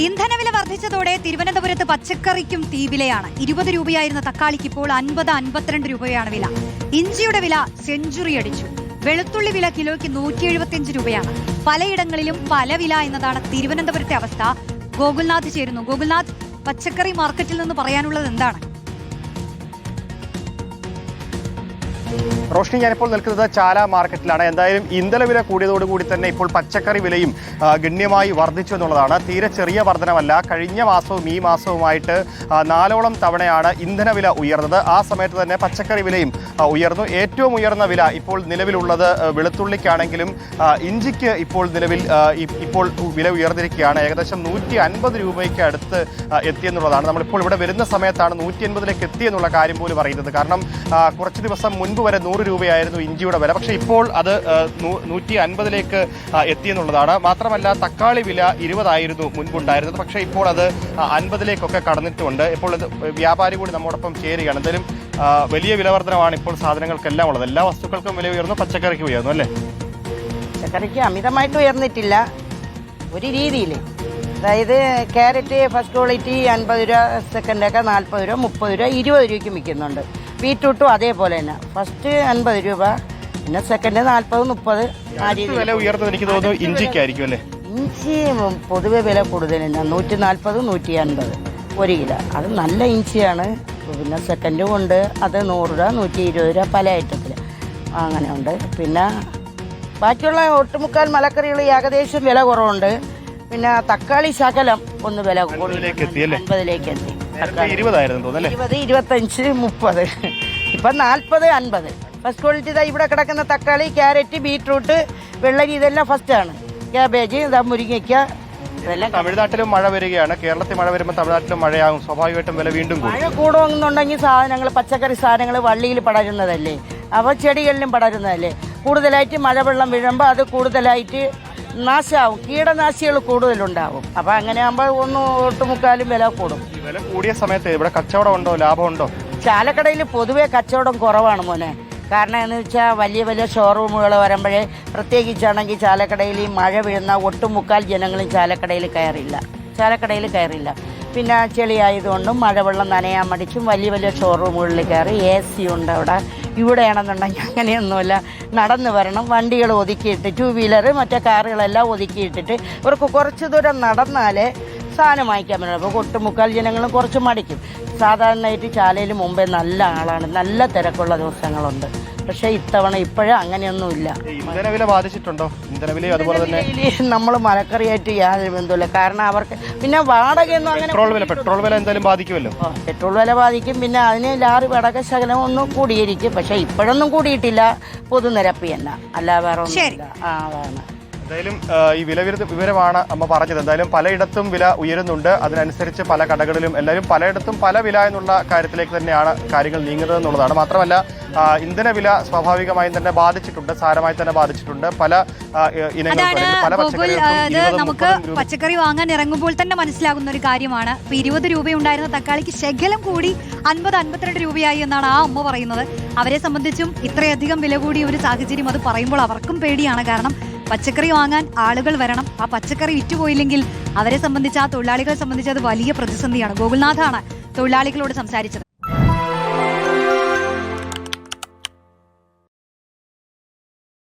ഇന്ധനവില വർദ്ധിച്ചതോടെ തിരുവനന്തപുരത്ത് പച്ചക്കറിക്കും തീവിലയാണ്. 20 രൂപയായിരുന്ന തക്കാളിക്ക് ഇപ്പോൾ 50-52 രൂപയാണ് വില. ഇഞ്ചിയുടെ വില സെഞ്ചുറി അടിച്ചു. വെളുത്തുള്ളി വില കിലോയ്ക്ക് 175 രൂപയാണ്. പലയിടങ്ങളിലും പല വില എന്നതാണ് തിരുവനന്തപുരത്തെ അവസ്ഥ. ഗോകുൽനാഥ് ചേരുന്നു. ഗോകുൽനാഥ്, പച്ചക്കറി മാർക്കറ്റിൽ നിന്ന് പറയാനുള്ളത് എന്താണ്? റോഷ്നി, ഞാനിപ്പോൾ നിൽക്കുന്നത് ചാല മാർക്കറ്റിലാണ്. എന്തായാലും ഇന്ധനവില കൂടിയതോടുകൂടി തന്നെ ഇപ്പോൾ പച്ചക്കറി വിലയും ഗണ്യമായി വർദ്ധിച്ചു എന്നുള്ളതാണ്. തീരെ ചെറിയ വർധനമല്ല. കഴിഞ്ഞ മാസവും ഈ മാസവുമായിട്ട് 4ഓളം തവണയാണ് ഇന്ധനവില ഉയർന്നത്. ആ സമയത്ത് തന്നെ പച്ചക്കറി വിലയും ഉയർന്നു. ഏറ്റവും ഉയർന്ന വില ഇപ്പോൾ നിലവിലുള്ളത് വെളുത്തുള്ളിക്കാണെങ്കിലും ഇഞ്ചിക്ക് ഇപ്പോൾ ഇപ്പോൾ വില ഉയർന്നിരിക്കുകയാണ്. ഏകദേശം 150 രൂപയ്ക്ക് അടുത്ത് എത്തിയെന്നുള്ളതാണ്. നമ്മളിപ്പോൾ ഇവിടെ വരുന്ന സമയത്താണ് 180ലേക്ക് എത്തിയെന്നുള്ള കാര്യം പോലും അറിയുന്നത്. കാരണം കുറച്ച് ദിവസം മുൻപ് വരെ 100 രൂപയായിരുന്നു ഇഞ്ചിയുടെ വില. പക്ഷേ ഇപ്പോൾ അത് 150ലേക്ക് എത്തിയെന്നുള്ളതാണ്. മാത്രമല്ല തക്കാളി വില 20 ആയിരുന്നു മുൻപുണ്ടായിരുന്നത്. പക്ഷേ ഇപ്പോൾ അത് 50ലേക്കൊക്കെ കടന്നിട്ടുമുണ്ട്. ഇപ്പോൾ വ്യാപാരി കൂടി നമ്മോടൊപ്പം ചേരുകയാണ്. എന്തായാലും വലിയ വിലവർദ്ധനമാണ് ഇപ്പോൾ സാധനങ്ങൾക്കെല്ലാം ഉള്ളത്. എല്ലാ വസ്തുക്കൾക്കും വില ഉയർന്നു, പച്ചക്കറിക്ക് ഉയർന്നു അല്ലേ? പച്ചക്കറിക്ക് അമിതമായിട്ട് ഉയർന്നിട്ടില്ല, ഒരു രീതിയിൽ. അതായത് ക്യാരറ്റ് ഫസ്റ്റ് ക്വാളിറ്റി 50 രൂപ, സെക്കൻഡൊക്കെ 40 രൂപ, 30 രൂപ, 20 രൂപയ്ക്ക് വിൽക്കുന്നുണ്ട്. ബീറ്റ്റൂട്ടും അതേപോലെ തന്നെ. ഫസ്റ്റ് 50 രൂപ, പിന്നെ സെക്കൻഡ് 40, 30 ആ രീതി. വില ഉയർന്നത് എനിക്ക് തോന്നുന്നു ഇഞ്ചിക്കായിരിക്കും അല്ലേ? ഇഞ്ചി പൊതുവെ വില കൂടുതലാണ്. 140, 150 1 കിലോ. അത് നല്ല ഇഞ്ചിയാണ്. പിന്നെ സെക്കൻഡും ഉണ്ട്, അത് 100 രൂപ, 120 രൂപ, പല ഐറ്റത്തിൽ അങ്ങനെ ഉണ്ട്. പിന്നെ ബാക്കിയുള്ള ഒട്ടുമുക്കാൽ മലക്കറികൾ ഏകദേശം വില കുറവുണ്ട്. പിന്നെ തക്കാളി ശകലം ഒന്ന് വില കൂടുതലേക്ക് എത്തി. 20, 25, 30, ഇപ്പം 40, 50. ഫസ്റ്റ് ക്വാളിറ്റി ഇവിടെ കിടക്കുന്ന തക്കാളി, ക്യാരറ്റ്, ബീട്രൂട്ട്, വെള്ളരി ഇതെല്ലാം ഫസ്റ്റാണ്. ക്യാബേജ്, മുരിങ്ങയ്ക്ക ഇതെല്ലാം. തമിഴ്നാട്ടിലും മഴ വരികയാണ്. കേരളത്തിൽ മഴ വരുമ്പോൾ തമിഴ്നാട്ടിലും മഴയാകും. സ്വാഭാവികമായിട്ടും വില വീണ്ടും മഴ കൂടുമെന്നുണ്ടെങ്കിൽ സാധനങ്ങൾ, പച്ചക്കറി സാധനങ്ങൾ വള്ളിയിൽ പടരുന്നതല്ലേ, അവ ചെടികളിലും പടരുന്നതല്ലേ. കൂടുതലായിട്ട് മഴവെള്ളം വീഴുമ്പോൾ അത് കൂടുതലായിട്ട് നാശമാവും. കീടനാശികൾ കൂടുതലുണ്ടാവും. അപ്പൊ അങ്ങനെ ആകുമ്പോൾ ഒട്ടുമുക്കാലും വില കൂടും. വില കൂടിയ സമയത്ത് ഇവിടെ കച്ചവടം ഉണ്ടോ, ലാഭമുണ്ടോ? ചാലക്കടയിൽ പൊതുവെ കച്ചവടം കുറവാണ് മോനെ. കാരണം എന്ന് വെച്ചാൽ വലിയ വലിയ ഷോറൂമുകൾ വരുമ്പോഴേ, പ്രത്യേകിച്ചാണെങ്കിൽ ചാലക്കടയിൽ ഈ മഴ വീഴുന്ന ഒട്ടുമുക്കാൽ ജനങ്ങളും ചാലക്കടയിൽ കയറില്ല. പിന്നെ ചെളിയായതുകൊണ്ടും മഴവെള്ളം നനയാൻ മടിച്ചും വലിയ വലിയ ഷോറൂമുകളിൽ കയറി. AC ഉണ്ട് അവിടെ. ഇവിടെയാണെന്നുണ്ടെങ്കിൽ അങ്ങനെയൊന്നുമില്ല. നടന്നു വരണം, വണ്ടികൾ ഒതുക്കിയിട്ട്, 2 വീലർ മറ്റേ കാറുകളെല്ലാം ഒതുക്കിയിട്ടിട്ട് ഇവർക്ക് കുറച്ച് ദൂരം നടന്നാലേ സാധനം വാങ്ങിക്കാൻ പറ്റും. അപ്പോൾ ഒട്ടുമുക്കാൽ ജനങ്ങളും കുറച്ച് മടിക്കും. സാധാരണയായിട്ട് ചാലയിൽ മുമ്പേ നല്ല ആളാണ്, നല്ല തിരക്കുള്ള ദിവസങ്ങളുണ്ട്. പക്ഷേ ഇപ്പോഴും അങ്ങനെയൊന്നുമില്ല. ഇന്ധനവില ബാധിച്ചിട്ടുണ്ടോ? ഇന്ധനവില അതുപോലെ തന്നെ നമ്മൾ മലക്കറിയായിട്ട് യാതൊരു ബന്ധമില്ല. കാരണം അവർക്ക് പിന്നെ വാടകയൊന്നും അങ്ങനെ. പെട്രോൾ വില എന്തായാലും ബാധിക്കുമല്ലോ. പെട്രോൾ വില ബാധിക്കും. പിന്നെ അതിന് ലാറി വാടക ശകലം ഒന്നും കൂടിയിരിക്കും. പക്ഷെ ഇപ്പോഴൊന്നും കൂടിയിട്ടില്ല. പൊതുനിരപ്പ് തന്നെ, അല്ല വേറെ ഒന്നുമില്ല. അതാണ്. എന്തായാലും ഈ വിവരമാണ് അമ്മ പറഞ്ഞത്. എന്തായാലും പലയിടത്തും വില ഉയരുന്നുണ്ട്. അതിനനുസരിച്ച് പല കടകളിലും എല്ലാവരും പലയിടത്തും പല വില എന്നുള്ള കാര്യത്തിലേക്ക് തന്നെയാണ് കാര്യങ്ങൾ നീങ്ങുന്നത് എന്നുള്ളതാണ്. മാത്രമല്ല ഇന്ധനവില സ്വാഭാവികമായും തന്നെ ബാധിച്ചിട്ടുണ്ട്, സാരമായി തന്നെ ബാധിച്ചിട്ടുണ്ട്. പല നമുക്ക് പച്ചക്കറി വാങ്ങാൻ ഇറങ്ങുമ്പോൾ തന്നെ മനസ്സിലാകുന്ന ഒരു കാര്യമാണ്. 20 രൂപയുണ്ടായിരുന്ന തക്കാളിക്ക് ശകലം കൂടി 50-52 രൂപയായി എന്നാണ് ആ അമ്മ പറയുന്നത്. അവരെ സംബന്ധിച്ചും ഇത്രയധികം വില കൂടിയ ഒരു സാഹചര്യം അത് പറയുമ്പോൾ അവർക്കും പേടിയാണ്. കാരണം പച്ചക്കറി വാങ്ങാൻ ആളുകൾ വരണം. ആ പച്ചക്കറി വിറ്റുപോയില്ലെങ്കിൽ അവരെ സംബന്ധിച്ച്, ആ തൊഴിലാളികളെ സംബന്ധിച്ച് അത് വലിയ പ്രതിസന്ധിയാണ്. ഗോകുൽനാഥാണ് തൊഴിലാളികളോട് സംസാരിച്ചത്.